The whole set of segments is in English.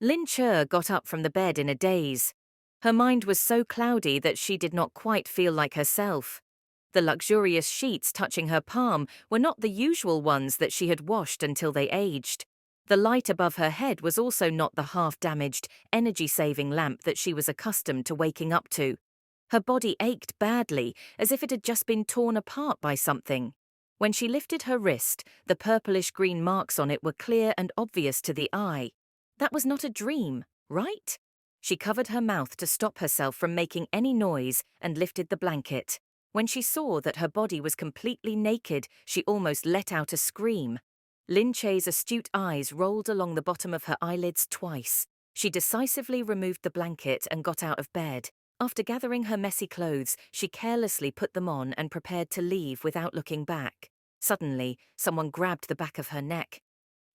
Lin Che got up from the bed in a daze. Her mind was so cloudy that she did not quite feel like herself. The luxurious sheets touching her palm were not the usual ones that she had washed until they aged. The light above her head was also not the half-damaged, energy-saving lamp that she was accustomed to waking up to. Her body ached badly, as if it had just been torn apart by something. When she lifted her wrist, the purplish-green marks on it were clear and obvious to the eye. That was not a dream, right? She covered her mouth to stop herself from making any noise and lifted the blanket. When she saw that her body was completely naked, she almost let out a scream. Lin Che's astute eyes rolled along the bottom of her eyelids twice. She decisively removed the blanket and got out of bed. After gathering her messy clothes, she carelessly put them on and prepared to leave without looking back. Suddenly, someone grabbed the back of her neck.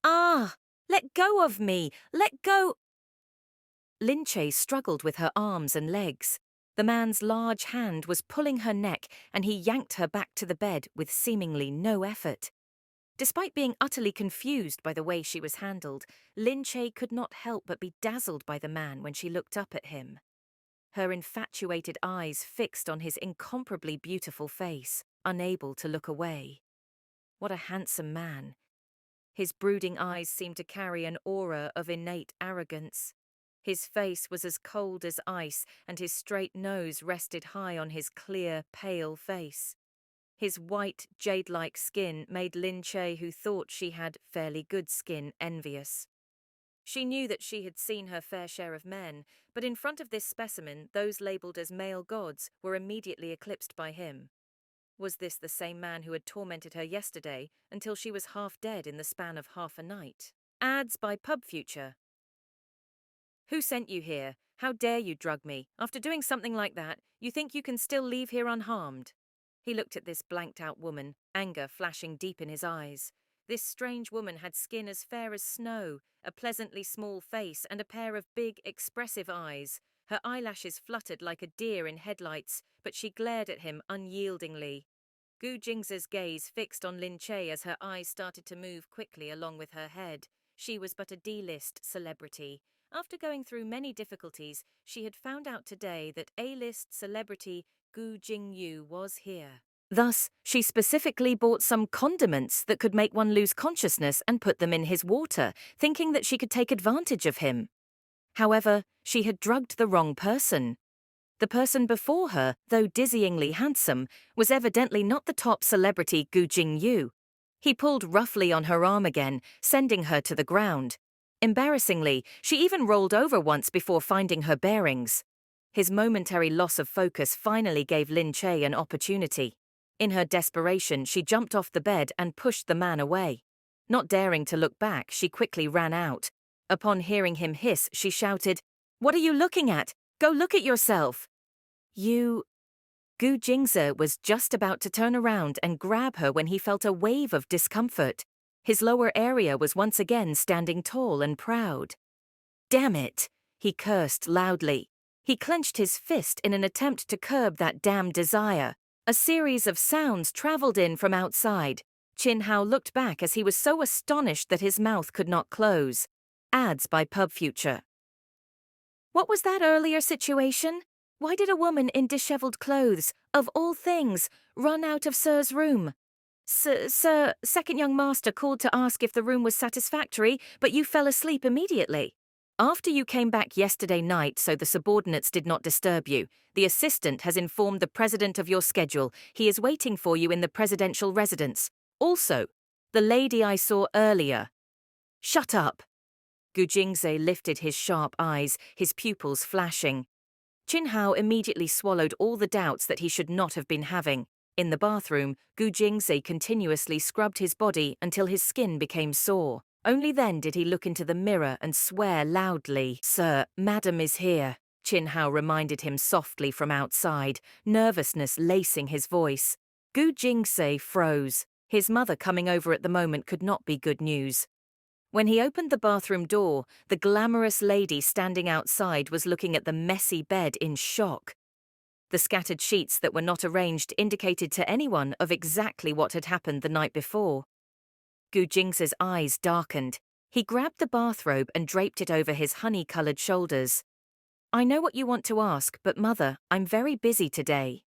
"Ah! Let go of me! Let go!" Lin Che struggled with her arms and legs. The man's large hand was pulling her neck, and he yanked her back to the bed with seemingly no effort. Despite being utterly confused by the way she was handled, Lin Che could not help but be dazzled by the man when she looked up at him. Her infatuated eyes fixed on his incomparably beautiful face, unable to look away. What a handsome man. His brooding eyes seemed to carry an aura of innate arrogance. His face was as cold as ice, and his straight nose rested high on his clear, pale face. His white, jade-like skin made Lin Che, who thought she had fairly good skin, envious. She knew that she had seen her fair share of men, but in front of this specimen, those labelled as male gods were immediately eclipsed by him. Was this the same man who had tormented her yesterday until she was half dead in the span of half a night? Ads by Pub Future. "Who sent you here? How dare you drug me? After doing something like that, you think you can still leave here unharmed?" He looked at this blanked-out woman, anger flashing deep in his eyes. This strange woman had skin as fair as snow, a pleasantly small face, and a pair of big, expressive eyes. Her eyelashes fluttered like a deer in headlights, but she glared at him unyieldingly. Gu Jingze's gaze fixed on Lin Che as her eyes started to move quickly along with her head. She was but a D-list celebrity. After going through many difficulties, she had found out today that A-list celebrity Gu Jingyu was here. Thus, she specifically bought some condiments that could make one lose consciousness and put them in his water, thinking that she could take advantage of him. However, she had drugged the wrong person. The person before her, though dizzyingly handsome, was evidently not the top celebrity Gu Jingyu. He pulled roughly on her arm again, sending her to the ground. Embarrassingly, she even rolled over once before finding her bearings. His momentary loss of focus finally gave Lin Che an opportunity. In her desperation, she jumped off the bed and pushed the man away. Not daring to look back, she quickly ran out. Upon hearing him hiss, she shouted, "What are you looking at? Go look at yourself!" "You—" Gu Jingze was just about to turn around and grab her when he felt a wave of discomfort. His lower area was once again standing tall and proud. "Damn it!" he cursed loudly. He clenched his fist in an attempt to curb that damn desire. A series of sounds traveled in from outside. Chin Hao looked back as he was so astonished that his mouth could not close. Ads by Pub Future. "What was that earlier situation? Why did a woman in disheveled clothes, of all things, run out of Sir's room? Sir, second young master called to ask if the room was satisfactory, but you fell asleep immediately. After you came back yesterday night so the subordinates did not disturb you, the assistant has informed the president of your schedule. He is waiting for you in the presidential residence. Also, the lady I saw earlier." "Shut up!" Gu Jingze lifted his sharp eyes, his pupils flashing. Chin Hao immediately swallowed all the doubts that he should not have been having. In the bathroom, Gu Jingze continuously scrubbed his body until his skin became sore. Only then did he look into the mirror and swear loudly. "Sir, Madam is here," Chin Hao reminded him softly from outside, nervousness lacing his voice. Gu Jingze froze. His mother coming over at the moment could not be good news. When he opened the bathroom door, the glamorous lady standing outside was looking at the messy bed in shock. The scattered sheets that were not arranged indicated to anyone of exactly what had happened the night before. Gu Jingze's eyes darkened. He grabbed the bathrobe and draped it over his honey-colored shoulders. I know what you want to ask, but Mother, I'm very busy today.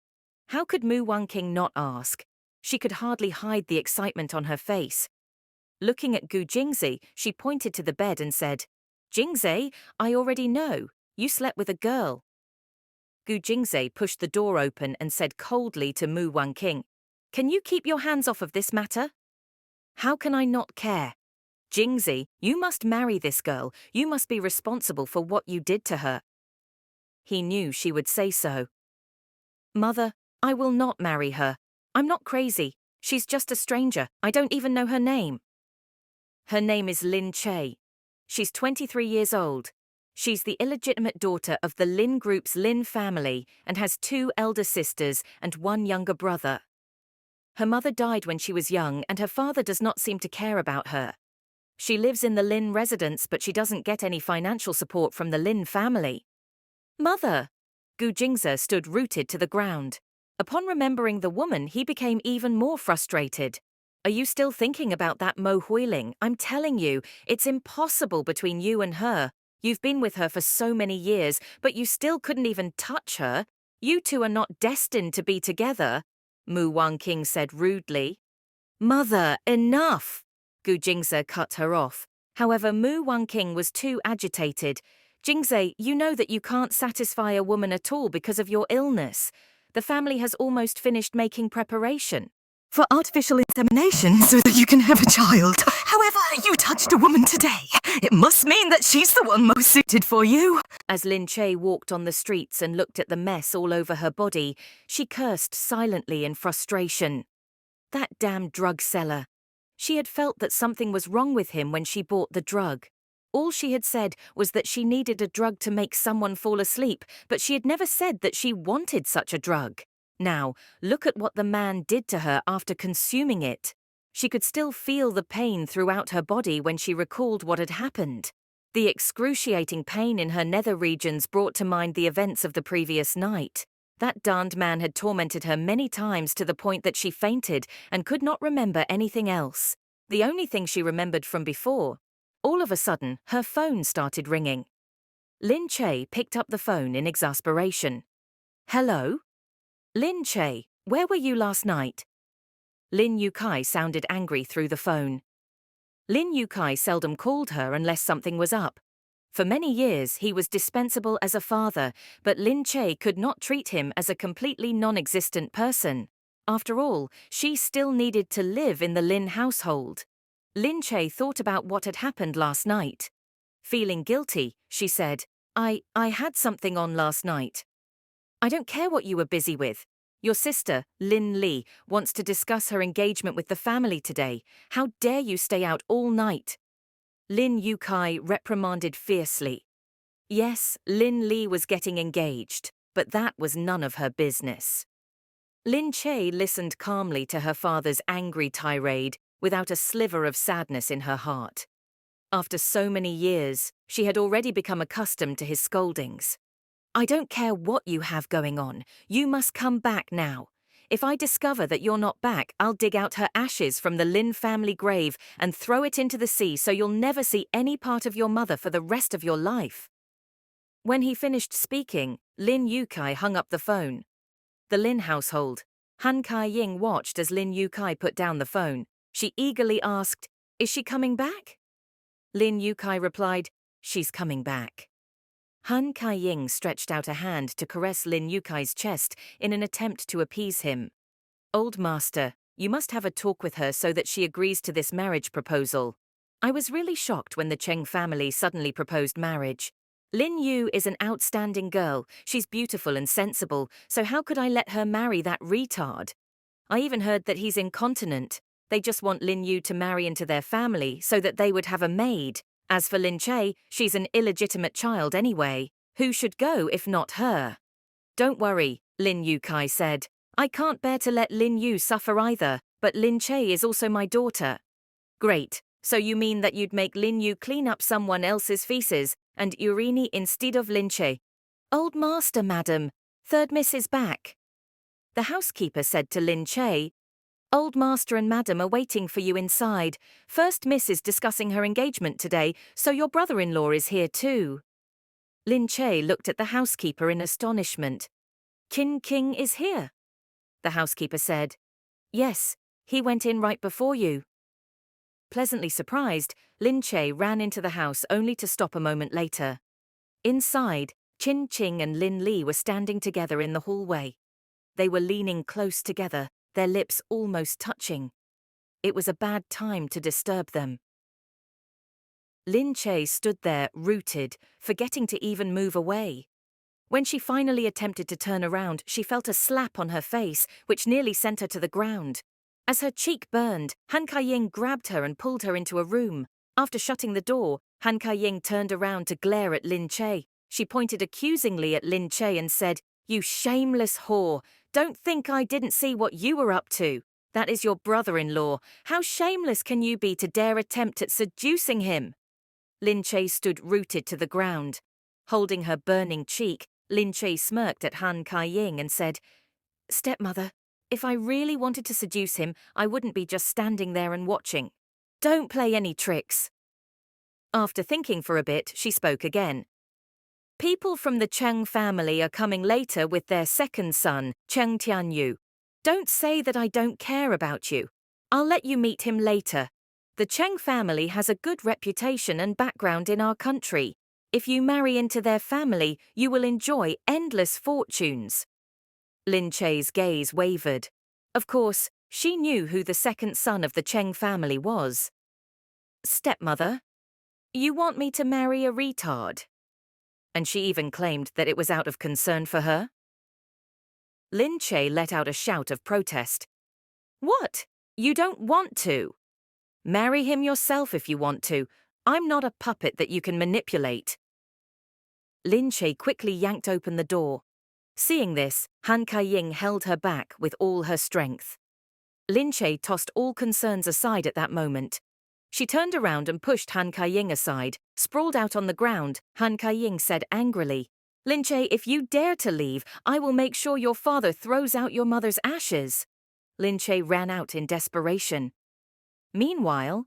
How could Mu Wanqing not ask? She could hardly hide the excitement on her face. Looking at Gu Jingzi, she pointed to the bed and said, Jingzi, I already know. You slept with a girl. Gu Jingzi pushed the door open and said coldly to Mu Wanqing, Can you keep your hands off of this matter? How can I not care? Jingzi, you must marry this girl. You must be responsible for what you did to her. He knew she would say so. Mother, I will not marry her. I'm not crazy. She's just a stranger. I don't even know her name. Her name is Lin Che. She's 23 years old. She's the illegitimate daughter of the Lin Group's Lin family and has 2 elder sisters and 1 younger brother. Her mother died when she was young and her father does not seem to care about her. She lives in the Lin residence but she doesn't get any financial support from the Lin family. Mother! Gu Jingzi stood rooted to the ground. Upon remembering the woman, he became even more frustrated. Are you still thinking about that Mo Huiling? I'm telling you, it's impossible between you and her. You've been with her for so many years, but you still couldn't even touch her. You two are not destined to be together, Mu Wanqing said rudely. Mother, enough! Gu Jingzi cut her off. However, Mu Wanqing was too agitated. Jingzi, you know that you can't satisfy a woman at all because of your illness. The family has almost finished making preparation. For artificial insemination so that you can have a child. However, you touched a woman today. It must mean that she's the one most suited for you. As Lin Che walked on the streets and looked at the mess all over her body, she cursed silently in frustration. That damn drug seller. She had felt that something was wrong with him when she bought the drug. All she had said was that she needed a drug to make someone fall asleep, but she had never said that she wanted such a drug. Now, look at what the man did to her after consuming it. She could still feel the pain throughout her body when she recalled what had happened. The excruciating pain in her nether regions brought to mind the events of the previous night. That darned man had tormented her many times to the point that she fainted and could not remember anything else. The only thing she remembered from before. All of a sudden, her phone started ringing. Lin Che picked up the phone in exasperation. Hello? Lin Che, where were you last night? Lin Yukai sounded angry through the phone. Lin Yukai seldom called her unless something was up. For many years, he was dispensable as a father, but Lin Che could not treat him as a completely non-existent person. After all, she still needed to live in the Lin household. Lin Che thought about what had happened last night. Feeling guilty, she said, I had something on last night. I don't care what you were busy with. Your sister, Lin Li, wants to discuss her engagement with the family today. How dare you stay out all night? Lin Yukai reprimanded fiercely. Yes, Lin Li was getting engaged, but that was none of her business. Lin Che listened calmly to her father's angry tirade without a sliver of sadness in her heart. After so many years, she had already become accustomed to his scoldings. I don't care what you have going on. You must come back now. If I discover that you're not back, I'll dig out her ashes from the Lin family grave and throw it into the sea so you'll never see any part of your mother for the rest of your life. When he finished speaking, Lin Yukai hung up the phone. The Lin household. Han Kai-ying watched as Lin Yukai put down the phone. She eagerly asked, Is she coming back? Lin Yukai replied, She's coming back. Han Kai-ying stretched out a hand to caress Lin Yukai's chest in an attempt to appease him. Old master, you must have a talk with her so that she agrees to this marriage proposal. I was really shocked when the Cheng family suddenly proposed marriage. Lin Yu is an outstanding girl. She's beautiful and sensible, so how could I let her marry that retard? I even heard that he's incontinent. They just want Lin Yu to marry into their family so that they would have a maid. As for Lin Che, she's an illegitimate child anyway. Who should go if not her? Don't worry, Lin Yukai said. I can't bear to let Lin Yu suffer either, but Lin Che is also my daughter. Great, so you mean that you'd make Lin Yu clean up someone else's feces and urine instead of Lin Che? Old master, madam, third miss is back. The housekeeper said to Lin Che, Old master and madam are waiting for you inside. First Miss is discussing her engagement today, so your brother-in-law is here too. Lin Che looked at the housekeeper in astonishment. Qin King is here? The housekeeper said. Yes, he went in right before you. Pleasantly surprised, Lin Che ran into the house only to stop a moment later. Inside, Qin Qing and Lin Li were standing together in the hallway. They were leaning close together, their lips almost touching. It was a bad time to disturb them. Lin Che stood there, rooted, forgetting to even move away. When she finally attempted to turn around, she felt a slap on her face, which nearly sent her to the ground. As her cheek burned, Han Kai-ying grabbed her and pulled her into a room. After shutting the door, Han Kai-ying turned around to glare at Lin Che. She pointed accusingly at Lin Che and said, "You shameless whore! Don't think I didn't see what you were up to. That is your brother-in-law. How shameless can you be to dare attempt at seducing him?" Lin Che stood rooted to the ground. Holding her burning cheek, Lin Che smirked at Han Kai-ying and said, "Stepmother, if I really wanted to seduce him, I wouldn't be just standing there and watching. Don't play any tricks." After thinking for a bit, she spoke again. "People from the Cheng family are coming later with their second son, Cheng Tianyu. Don't say that I don't care about you. I'll let you meet him later. The Cheng family has a good reputation and background in our country. If you marry into their family, you will enjoy endless fortunes." Lin Che's gaze wavered. Of course, she knew who the second son of the Cheng family was. "Stepmother, you want me to marry a retard?" And she even claimed that it was out of concern for her. Lin Che let out a shout of protest. "What? You don't want to? Marry him yourself if you want to. I'm not a puppet that you can manipulate." Lin Che quickly yanked open the door. Seeing this, Han Kai-ying held her back with all her strength. Lin Che tossed all concerns aside at that moment. She turned around and pushed Han Kai-ying aside. Sprawled out on the ground, Han Kai-ying said angrily, "Lin Che, if you dare to leave, I will make sure your father throws out your mother's ashes." Lin Che ran out in desperation. Meanwhile,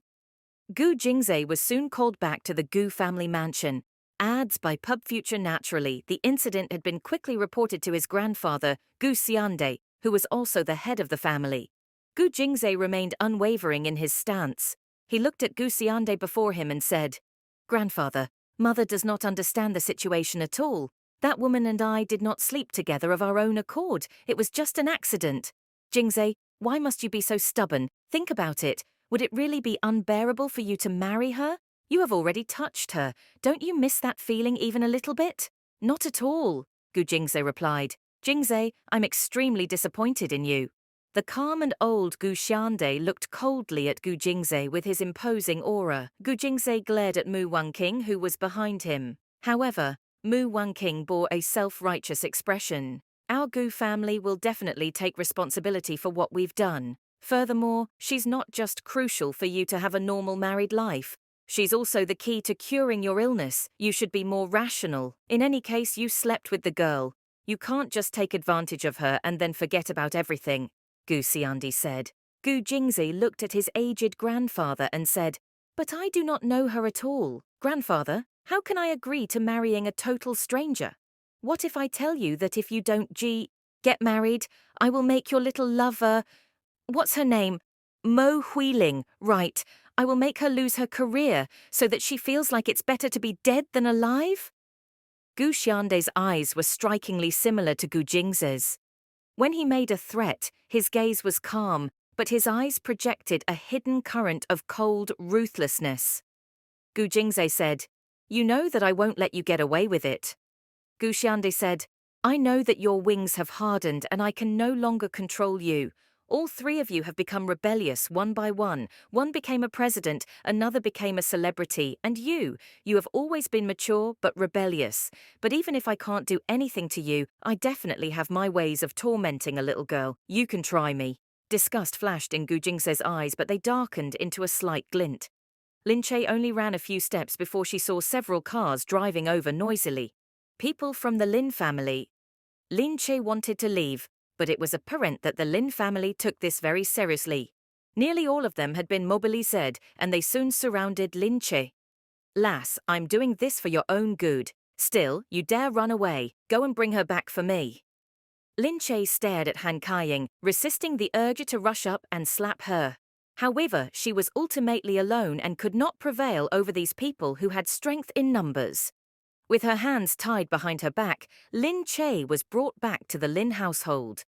Gu Jingze was soon called back to the Gu family mansion. Ads by Pub Future Naturally, the incident had been quickly reported to his grandfather, Gu Xiande, who was also the head of the family. Gu Jingze remained unwavering in his stance. He looked at Gu Xiande before him and said, "Grandfather, mother does not understand the situation at all. That woman and I did not sleep together of our own accord. It was just an accident. Jingze, why must you be so stubborn? Think about it. Would it really be unbearable for you to marry her? You have already touched her. Don't you miss that feeling even a little bit?" "Not at all," Gu Jingze replied. "Jingze, I'm extremely disappointed in you." The calm and old Gu Xiande looked coldly at Gu Jingze with his imposing aura. Gu Jingze glared at Mu Wangqing, who was behind him. However, Mu Wangqing bore a self-righteous expression. "Our Gu family will definitely take responsibility for what we've done. Furthermore, she's not just crucial for you to have a normal married life. She's also the key to curing your illness. You should be more rational. In any case, you slept with the girl. You can't just take advantage of her and then forget about everything," Gu Xiandi said. Gu Jingzi looked at his aged grandfather and said, "But I do not know her at all. Grandfather, how can I agree to marrying a total stranger? What if I tell you that if you don't get married, I will make your little lover, what's her name? Mo Huiling, right. I will make her lose her career so that she feels like it's better to be dead than alive?" Gu Xiande's eyes were strikingly similar to Gu Jingze's. When he made a threat, his gaze was calm, but his eyes projected a hidden current of cold ruthlessness. Gu Jingze said, "You know that I won't let you get away with it." Gu Xiande said, "I know that your wings have hardened and I can no longer control you. All three of you have become rebellious one by one. One became a president, another became a celebrity, and you have always been mature but rebellious. But even if I can't do anything to you, I definitely have my ways of tormenting a little girl. You can try me." Disgust flashed in Gu Jingze's eyes, but they darkened into a slight glint. Lin Che only ran a few steps before she saw several cars driving over noisily. People from the Lin family. Lin Che wanted to leave, But it was apparent that the Lin family took this very seriously. Nearly all of them had been mobilised, and they soon surrounded Lin Che. "Lass, I'm doing this for your own good. Still, you dare run away. Go and bring her back for me." Lin Che stared at Han Kaiying, resisting the urge to rush up and slap her. However, she was ultimately alone and could not prevail over these people who had strength in numbers. With her hands tied behind her back, Lin Che was brought back to the Lin household.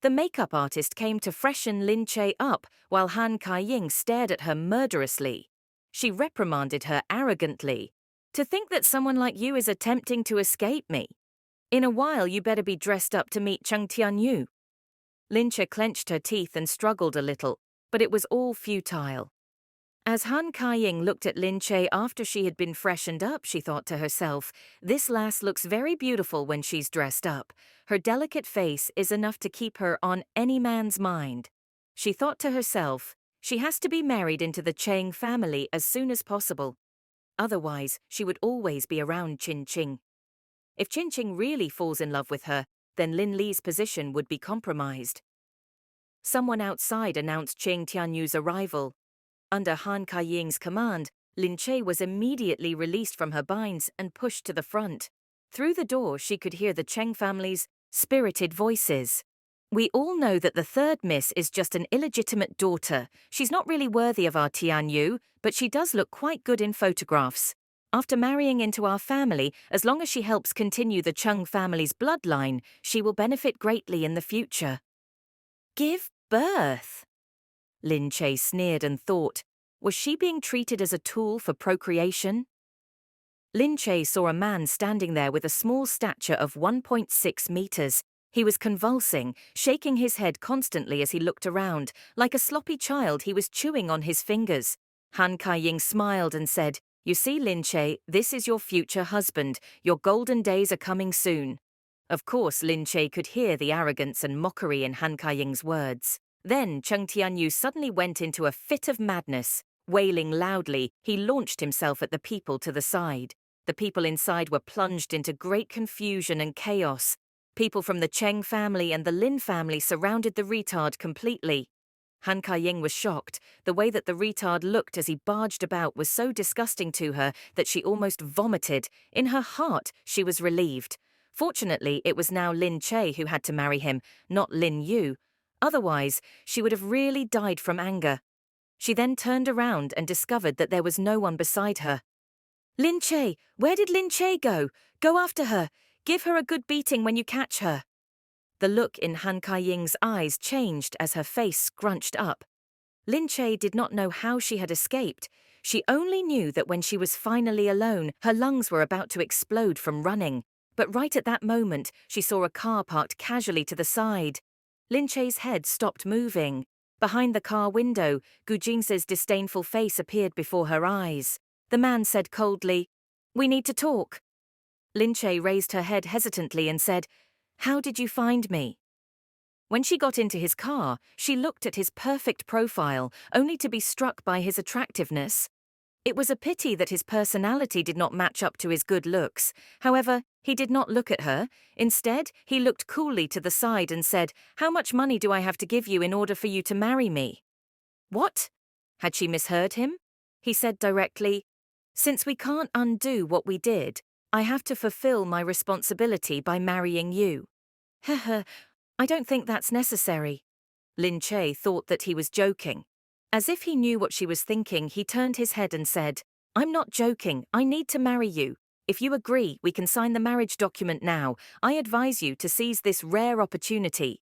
The makeup artist came to freshen Lin Che up while Han Kaiying stared at her murderously. She reprimanded her arrogantly. "To think that someone like you is attempting to escape me. In a while you better be dressed up to meet Cheng Tianyu." Lin Che clenched her teeth and struggled a little, but it was all futile. As Han Kaiying looked at Lin Che after she had been freshened up, she thought to herself, "This lass looks very beautiful when she's dressed up. Her delicate face is enough to keep her on any man's mind." She thought to herself, she has to be married into the Cheng family as soon as possible. Otherwise, she would always be around Qin Qing. If Qin Qing really falls in love with her, then Lin Li's position would be compromised. Someone outside announced Cheng Tianyu's arrival. Under Han Kaiying's command, Lin Che was immediately released from her binds and pushed to the front. Through the door, she could hear the Cheng family's spirited voices. "We all know that the third miss is just an illegitimate daughter. She's not really worthy of our Tianyu, but she does look quite good in photographs. After marrying into our family, as long as she helps continue the Chung family's bloodline, she will benefit greatly in the future." Give birth? Lin Che sneered and thought, was she being treated as a tool for procreation? Lin Che saw a man standing there with a small stature of 1.6 meters. He was convulsing, shaking his head constantly as he looked around. Like a sloppy child, he was chewing on his fingers. Han Kaiying smiled and said, "You see, Lin Che, this is your future husband. Your golden days are coming soon." Of course, Lin Che could hear the arrogance and mockery in Han Kaiying's words. Then Cheng Tianyu suddenly went into a fit of madness. Wailing loudly, he launched himself at the people to the side. The people inside were plunged into great confusion and chaos. People from the Cheng family and the Lin family surrounded the retard completely. Han Kaiying was shocked. The way that the retard looked as he barged about was so disgusting to her that she almost vomited. In her heart, she was relieved. Fortunately, it was now Lin Che who had to marry him, not Lin Yu. Otherwise, she would have really died from anger. She then turned around and discovered that there was no one beside her. "Lin Che, where did Lin Che go? Go after her. Give her a good beating when you catch her." The look in Han Kaiying's eyes changed as her face scrunched up. Lin Che did not know how she had escaped. She only knew that when she was finally alone, her lungs were about to explode from running. But right at that moment, she saw a car parked casually to the side. Lin Che's head stopped moving. Behind the car window, Gu Jingse's disdainful face appeared before her eyes. The man said coldly, "We need to talk." Lin Che raised her head hesitantly and said, "How did you find me?" When she got into his car, she looked at his perfect profile, only to be struck by his attractiveness. It was a pity that his personality did not match up to his good looks. However, he did not look at her. Instead, he looked coolly to the side and said, "How much money do I have to give you in order for you to marry me?" What? Had she misheard him? He said directly, "Since we can't undo what we did, I have to fulfill my responsibility by marrying you." "Heh, I don't think that's necessary." Lin Che thought that he was joking. As if he knew what she was thinking, he turned his head and said, "I'm not joking. I need to marry you. If you agree, we can sign the marriage document now. I advise you to seize this rare opportunity."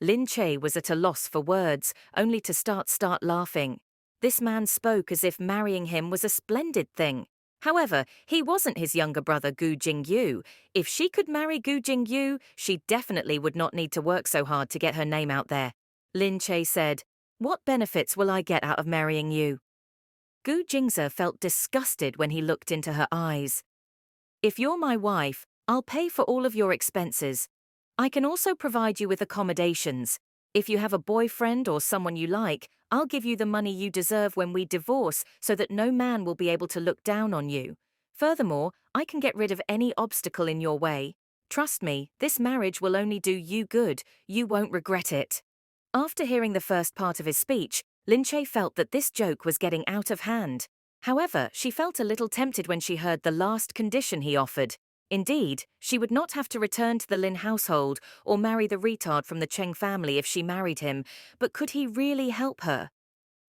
Lin Che was at a loss for words, only to start laughing. This man spoke as if marrying him was a splendid thing. However, he wasn't his younger brother Gu Jingyu. If she could marry Gu Jingyu, she definitely would not need to work so hard to get her name out there. Lin Che said, "What benefits will I get out of marrying you?" Gu Jingze felt disgusted when he looked into her eyes. "If you're my wife, I'll pay for all of your expenses. I can also provide you with accommodations. If you have a boyfriend or someone you like, I'll give you the money you deserve when we divorce so that no man will be able to look down on you. Furthermore, I can get rid of any obstacle in your way. Trust me, this marriage will only do you good, you won't regret it. After hearing the first part of his speech, Lin Che felt that this joke was getting out of hand. However, she felt a little tempted when she heard the last condition he offered. Indeed, she would not have to return to the Lin household or marry the retard from the Cheng family if she married him, but could he really help her?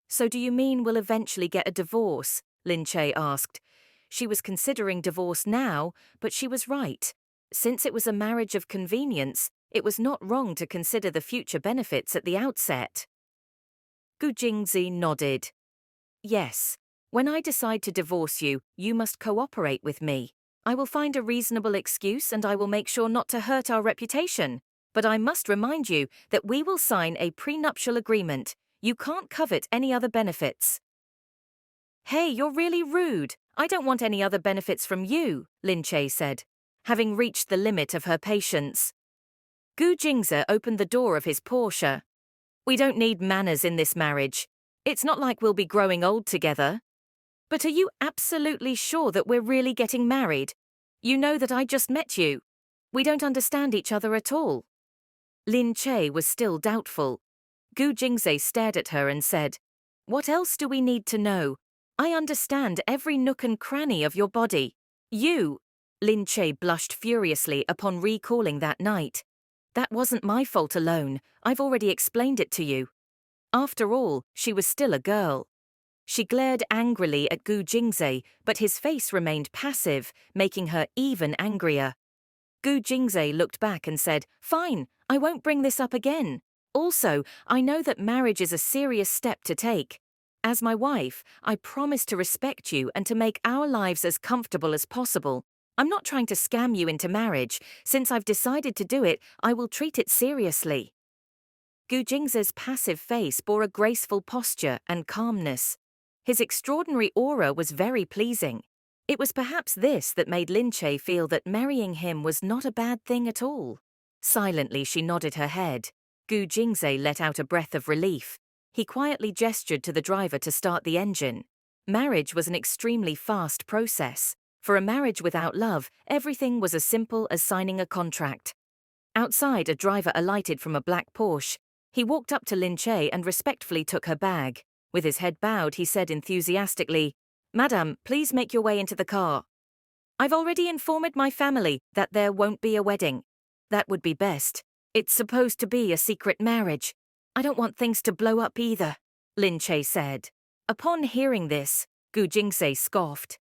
So do you mean we'll eventually get a divorce? Lin Che asked. She was considering divorce now, but she was right. Since it was a marriage of convenience, it was not wrong to consider the future benefits at the outset. Gu Jingzi nodded. Yes. When I decide to divorce you, you must cooperate with me. I will find a reasonable excuse and I will make sure not to hurt our reputation. But I must remind you that we will sign a prenuptial agreement. You can't covet any other benefits. Hey, you're really rude. I don't want any other benefits from you, Lin Che said, having reached the limit of her patience. Gu Jingzi opened the door of his Porsche. We don't need manners in this marriage. It's not like we'll be growing old together. But are you absolutely sure that we're really getting married? You know that I just met you. We don't understand each other at all. Lin Che was still doubtful. Gu Jingzi stared at her and said, What else do we need to know? I understand every nook and cranny of your body. You. Lin Che blushed furiously upon recalling that night. That wasn't my fault alone. I've already explained it to you. After all, she was still a girl. She glared angrily at Gu Jingzi, but his face remained passive, making her even angrier. Gu Jingzi looked back and said, Fine, I won't bring this up again. Also, I know that marriage is a serious step to take. As my wife, I promise to respect you and to make our lives as comfortable as possible. I'm not trying to scam you into marriage. Since I've decided to do it, I will treat it seriously. Gu Jingzi's passive face bore a graceful posture and calmness. His extraordinary aura was very pleasing. It was perhaps this that made Lin Che feel that marrying him was not a bad thing at all. Silently, she nodded her head. Gu Jingzi let out a breath of relief. He quietly gestured to the driver to start the engine. Marriage was an extremely fast process. For a marriage without love, everything was as simple as signing a contract. Outside, a driver alighted from a black Porsche. He walked up to Lin Che and respectfully took her bag. With his head bowed, he said enthusiastically, Madam, please make your way into the car. I've already informed my family that there won't be a wedding. That would be best. It's supposed to be a secret marriage. I don't want things to blow up either, Lin Che said. Upon hearing this, Gu Jingzi scoffed.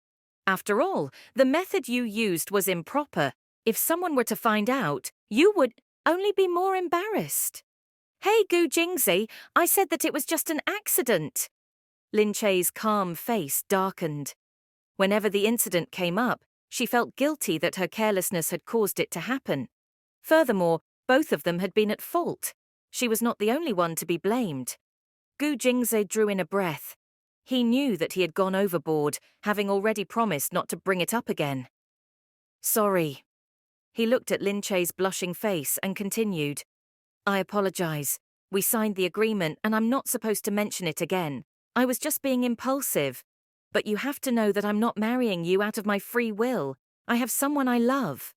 After all, the method you used was improper. If someone were to find out, you would only be more embarrassed. Hey, Gu Jingzi, I said that it was just an accident. Lin Che's calm face darkened. Whenever the incident came up, she felt guilty that her carelessness had caused it to happen. Furthermore, both of them had been at fault. She was not the only one to be blamed. Gu Jingzi drew in a breath. He knew that he had gone overboard, having already promised not to bring it up again. Sorry. He looked at Lin Che's blushing face and continued. I apologize. We signed the agreement and I'm not supposed to mention it again. I was just being impulsive. But you have to know that I'm not marrying you out of my free will. I have someone I love.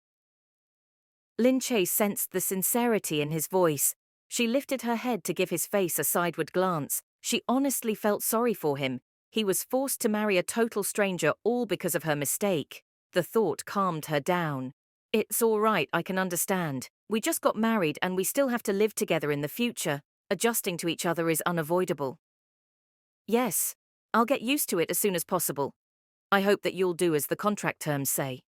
Lin Che sensed the sincerity in his voice. She lifted her head to give his face a sideward glance. She honestly felt sorry for him. He was forced to marry a total stranger all because of her mistake. The thought calmed her down. It's all right, I can understand. We just got married and we still have to live together in the future. Adjusting to each other is unavoidable. Yes, I'll get used to it as soon as possible. I hope that you'll do as the contract terms say.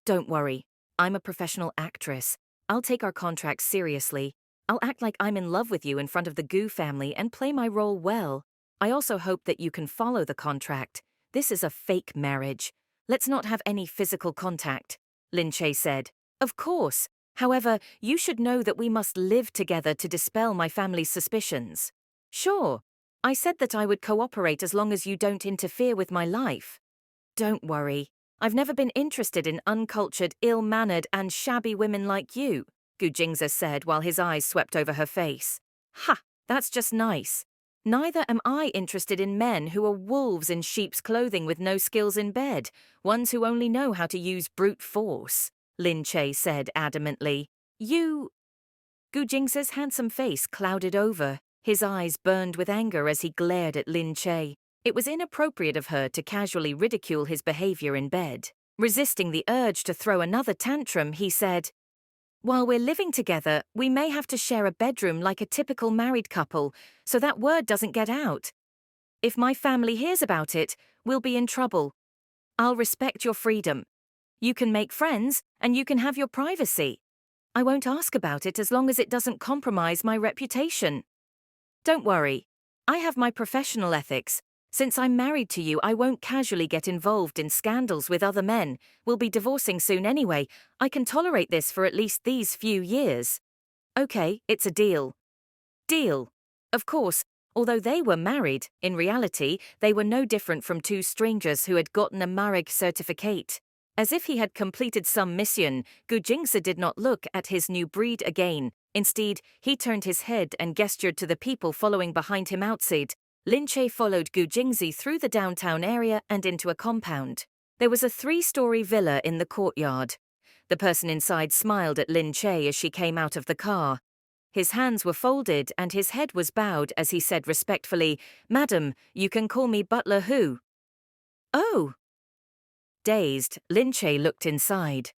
Don't worry, I'm a professional actress. I'll take our contract seriously. I'll act like I'm in love with you in front of the Gu family and play my role well. I also hope that you can follow the contract. This is a fake marriage. Let's not have any physical contact, Lin Che said. Of course. However, you should know that we must live together to dispel my family's suspicions. Sure. I said that I would cooperate as long as you don't interfere with my life. Don't worry. I've never been interested in uncultured, ill-mannered, and shabby women like you, Gu Jingzi said while his eyes swept over her face. Ha, that's just nice. Neither am I interested in men who are wolves in sheep's clothing with no skills in bed, ones who only know how to use brute force, Lin Che said adamantly. You... Gu Jingse's handsome face clouded over. His eyes burned with anger as he glared at Lin Che. It was inappropriate of her to casually ridicule his behavior in bed. Resisting the urge to throw another tantrum, he said, "While we're living together, we may have to share a bedroom like a typical married couple, so that word doesn't get out. If my family hears about it, we'll be in trouble. I'll respect your freedom. You can make friends, and you can have your privacy. I won't ask about it as long as it doesn't compromise my reputation. Don't worry, I have my professional ethics. Since I'm married to you, I won't casually get involved in scandals with other men. We'll be divorcing soon anyway. I can tolerate this for at least these few years. Okay, it's a deal." Deal. Of course, although they were married, in reality, they were no different from two strangers who had gotten a marriage certificate. As if he had completed some mission, Gu Jingse did not look at his new breed again. Instead, he turned his head and gestured to the people following behind him outside. Lin Che followed Gu Jingse through the downtown area and into a compound. There was a 3-story villa in the courtyard. The person inside smiled at Lin Che as she came out of the car. His hands were folded and his head was bowed as he said respectfully, "Madam, you can call me Butler Hu." "Oh." Dazed, Lin Che looked inside.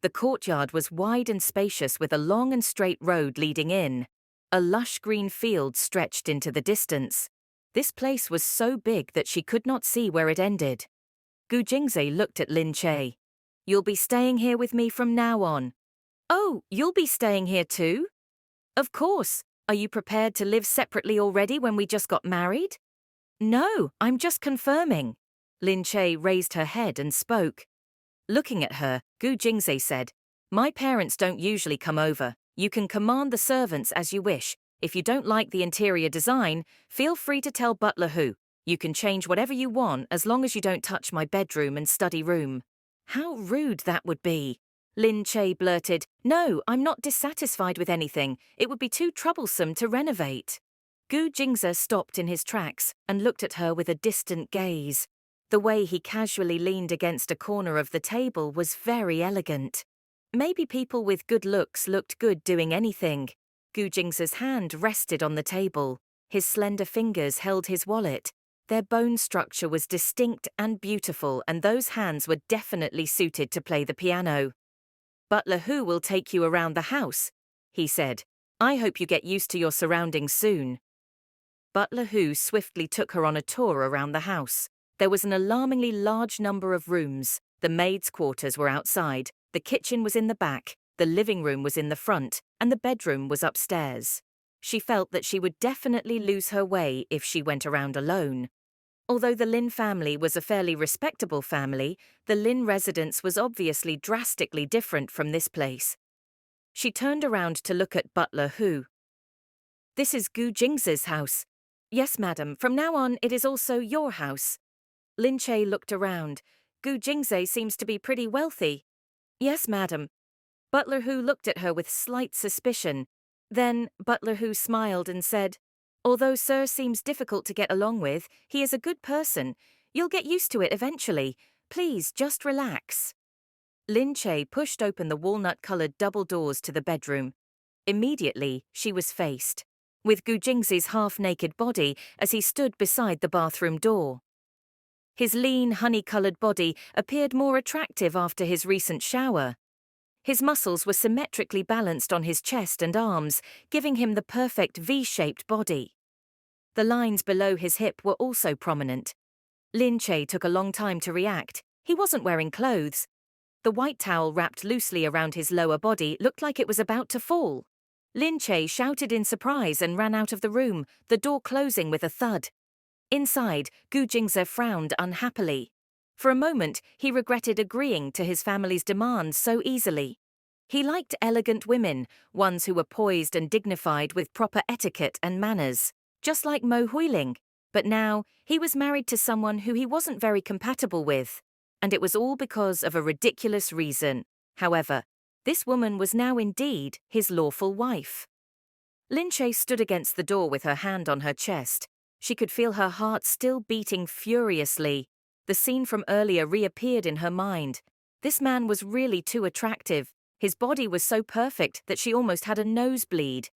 The courtyard was wide and spacious with a long and straight road leading in. A lush green field stretched into the distance. This place was so big that she could not see where it ended. Gu Jingse looked at Lin Che. "You'll be staying here with me from now on." "Oh, you'll be staying here too?" "Of course. Are you prepared to live separately already when we just got married?" "No, I'm just confirming." Lin Che raised her head and spoke. Looking at her, Gu Jingse said, "My parents don't usually come over. You can command the servants as you wish. If you don't like the interior design, feel free to tell Butler Hu. You can change whatever you want as long as you don't touch my bedroom and study room." How rude that would be. Lin Che blurted, "No, I'm not dissatisfied with anything. It would be too troublesome to renovate." Gu Jingse stopped in his tracks and looked at her with a distant gaze. The way he casually leaned against a corner of the table was very elegant. Maybe people with good looks looked good doing anything. Gu Jingse's hand rested on the table. His slender fingers held his wallet. Their bone structure was distinct and beautiful, and those hands were definitely suited to play the piano. "Butler Hu will take you around the house," he said. "I hope you get used to your surroundings soon." Butler Hu swiftly took her on a tour around the house. There was an alarmingly large number of rooms. The maids' quarters were outside, the kitchen was in the back, the living room was in the front, and the bedroom was upstairs. She felt that she would definitely lose her way if she went around alone. Although the Lin family was a fairly respectable family, the Lin residence was obviously drastically different from this place. She turned around to look at Butler Hu. "This is Gu Jingse's house." "Yes, madam. From now on, it is also your house." Lin Che looked around. "Gu Jingse seems to be pretty wealthy." "Yes, madam." Butler Hu looked at her with slight suspicion. Then Butler Hu smiled and said, "Although Sir seems difficult to get along with, he is a good person. You'll get used to it eventually. Please, just relax." Lin Che pushed open the walnut-colored double doors to the bedroom. Immediately, she was faced with Gu Jingse's half-naked body as he stood beside the bathroom door. His lean, honey-colored body appeared more attractive after his recent shower. His muscles were symmetrically balanced on his chest and arms, giving him the perfect V-shaped body. The lines below his hip were also prominent. Lin Che took a long time to react. He wasn't wearing clothes. The white towel wrapped loosely around his lower body looked like it was about to fall. Lin Che shouted in surprise and ran out of the room, the door closing with a thud. Inside, Gu Jingse frowned unhappily. For a moment, he regretted agreeing to his family's demands so easily. He liked elegant women, ones who were poised and dignified with proper etiquette and manners, just like Mo Huiling. But now, he was married to someone who he wasn't very compatible with. And it was all because of a ridiculous reason. However, this woman was now indeed his lawful wife. Lin Che stood against the door with her hand on her chest. She could feel her heart still beating furiously. The scene from earlier reappeared in her mind. This man was really too attractive. His body was so perfect that she almost had a nosebleed.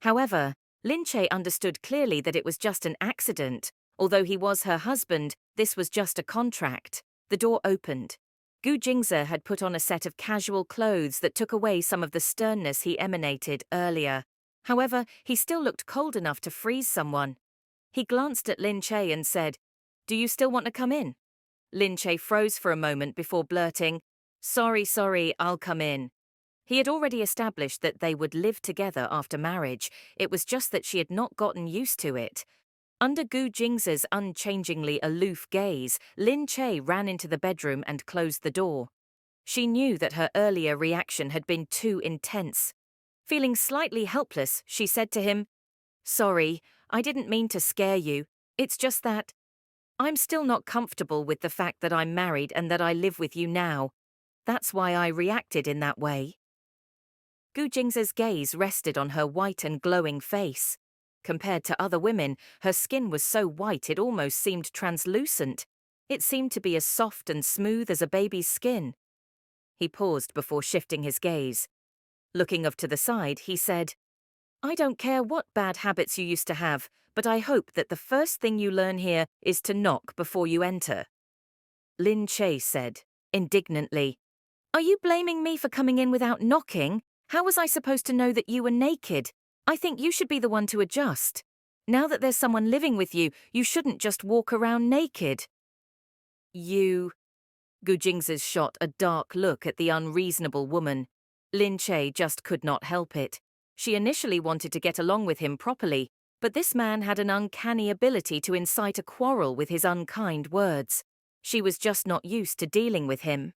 However, Lin Che understood clearly that it was just an accident. Although he was her husband, this was just a contract. The door opened. Gu Jingze had put on a set of casual clothes that took away some of the sternness he emanated earlier. However, he still looked cold enough to freeze someone. He glanced at Lin Che and said, "Do you still want to come in?" Lin Che froze for a moment before blurting, Sorry, I'll come in." He had already established that they would live together after marriage. It was just that she had not gotten used to it. Under Gu Jingze's unchangingly aloof gaze, Lin Che ran into the bedroom and closed the door. She knew that her earlier reaction had been too intense. Feeling slightly helpless, she said to him, "Sorry, I didn't mean to scare you. It's just that I'm still not comfortable with the fact that I'm married and that I live with you now. That's why I reacted in that way." Gu Jingze's gaze rested on her white and glowing face. Compared to other women, her skin was so white it almost seemed translucent. It seemed to be as soft and smooth as a baby's skin. He paused before shifting his gaze. Looking off to the side, he said, "I don't care what bad habits you used to have, but I hope that the first thing you learn here is to knock before you enter." Lin Che said, indignantly, "Are you blaming me for coming in without knocking? How was I supposed to know that you were naked? I think you should be the one to adjust. Now that there's someone living with you, you shouldn't just walk around naked." "You..." Gu Jingze shot a dark look at the unreasonable woman. Lin Che just could not help it. She initially wanted to get along with him properly, but this man had an uncanny ability to incite a quarrel with his unkind words. She was just not used to dealing with him.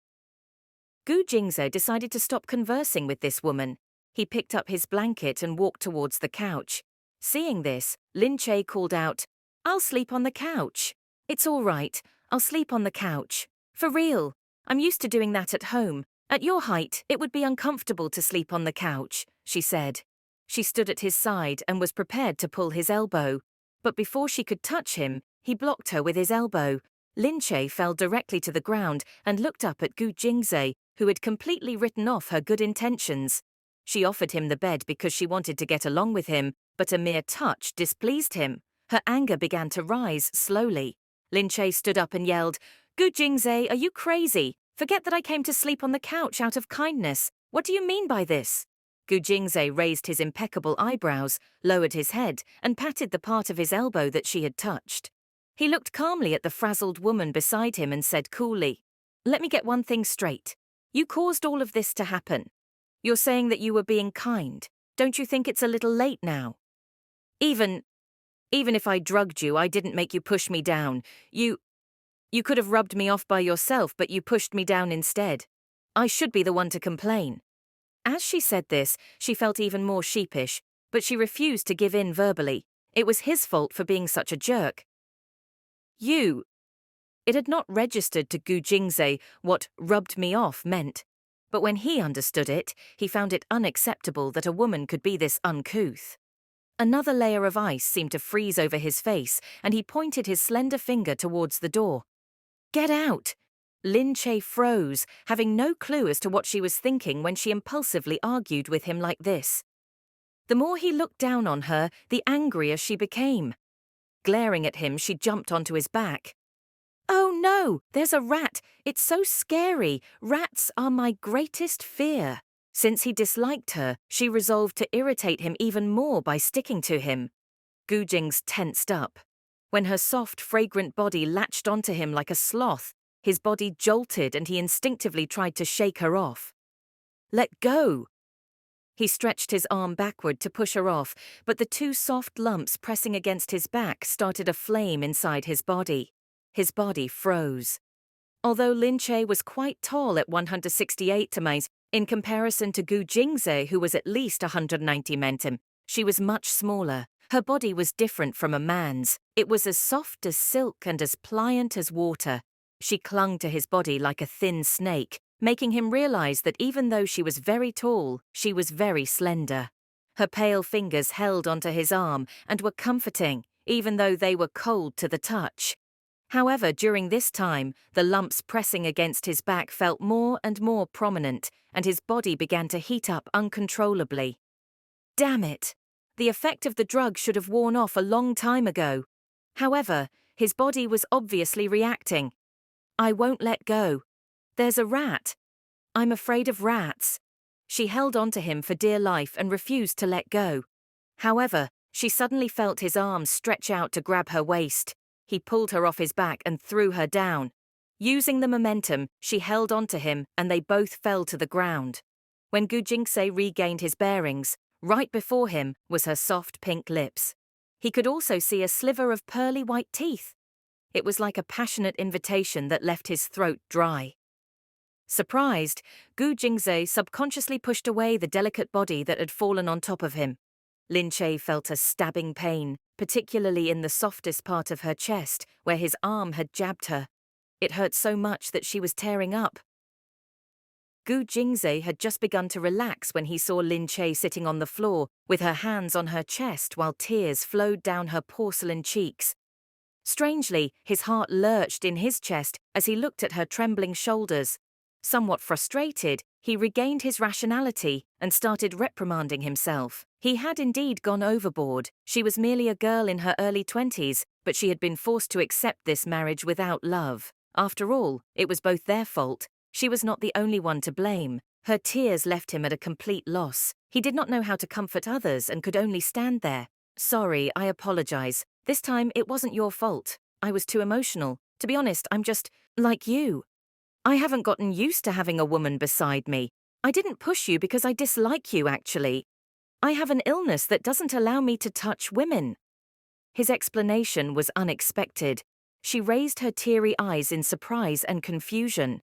Gu Jingze decided to stop conversing with this woman. He picked up his blanket and walked towards the couch. Seeing this, Lin Che called out, "I'll sleep on the couch." "It's all right. I'll sleep on the couch. For real. I'm used to doing that at home. At your height, it would be uncomfortable to sleep on the couch," she said. She stood at his side and was prepared to pull his elbow. But before she could touch him, he blocked her with his elbow. Lin Che fell directly to the ground and looked up at Gu Jingze, who had completely written off her good intentions. She offered him the bed because she wanted to get along with him, but a mere touch displeased him. Her anger began to rise slowly. Lin Che stood up and yelled, "Gu Jingze, are you crazy? Forget that I came to sleep on the couch out of kindness. What do you mean by this?" Gu Jingze raised his impeccable eyebrows, lowered his head, and patted the part of his elbow that she had touched. He looked calmly at the frazzled woman beside him and said coolly, "Let me get one thing straight. You caused all of this to happen. You're saying that you were being kind. Don't you think it's a little late now? Even if I drugged you, I didn't make you push me down. You could have rubbed me off by yourself, but you pushed me down instead. I should be the one to complain." As she said this, she felt even more sheepish, but she refused to give in verbally. It was his fault for being such a jerk. "You..." It had not registered to Gu Jingze what "rubbed me off" meant. But when he understood it, he found it unacceptable that a woman could be this uncouth. Another layer of ice seemed to freeze over his face, and he pointed his slender finger towards the door. "Get out!" Lin Che froze, having no clue as to what she was thinking when she impulsively argued with him like this. The more he looked down on her, the angrier she became. Glaring at him, she jumped onto his back. "Oh no, there's a rat. It's so scary. Rats are my greatest fear." Since he disliked her, she resolved to irritate him even more by sticking to him. Gu Jing's tensed up. When her soft, fragrant body latched onto him like a sloth, his body jolted and he instinctively tried to shake her off. "Let go!" He stretched his arm backward to push her off, but the two soft lumps pressing against his back started a flame inside his body. His body froze. Although Lin Che was quite tall at 168 cm, in comparison to Gu Jingze, who was at least 190 cm, she was much smaller. Her body was different from a man's. It was as soft as silk and as pliant as water. She clung to his body like a thin snake, making him realize that even though she was very tall, she was very slender. Her pale fingers held onto his arm and were comforting, even though they were cold to the touch. However, during this time, the lumps pressing against his back felt more and more prominent, and his body began to heat up uncontrollably. Damn it! The effect of the drug should have worn off a long time ago. However, his body was obviously reacting. I won't let go. There's a rat. I'm afraid of rats. She held on to him for dear life and refused to let go. However, she suddenly felt his arms stretch out to grab her waist. He pulled her off his back and threw her down. Using the momentum, she held on to him and they both fell to the ground. When Gu Jingse regained his bearings, right before him was her soft pink lips. He could also see a sliver of pearly white teeth. It was like a passionate invitation that left his throat dry. Surprised, Gu Jingze subconsciously pushed away the delicate body that had fallen on top of him. Lin Che felt a stabbing pain, particularly in the softest part of her chest, where his arm had jabbed her. It hurt so much that she was tearing up. Gu Jingze had just begun to relax when he saw Lin Che sitting on the floor, with her hands on her chest while tears flowed down her porcelain cheeks. Strangely, his heart lurched in his chest as he looked at her trembling shoulders. Somewhat frustrated, he regained his rationality and started reprimanding himself. He had indeed gone overboard. She was merely a girl in her early 20s, but she had been forced to accept this marriage without love. After all, it was both their fault. She was not the only one to blame. Her tears left him at a complete loss. He did not know how to comfort others and could only stand there. Sorry, I apologize. This time it wasn't your fault. I was too emotional. To be honest, I'm just like you. I haven't gotten used to having a woman beside me. I didn't push you because I dislike you, actually. I have an illness that doesn't allow me to touch women. His explanation was unexpected. She raised her teary eyes in surprise and confusion.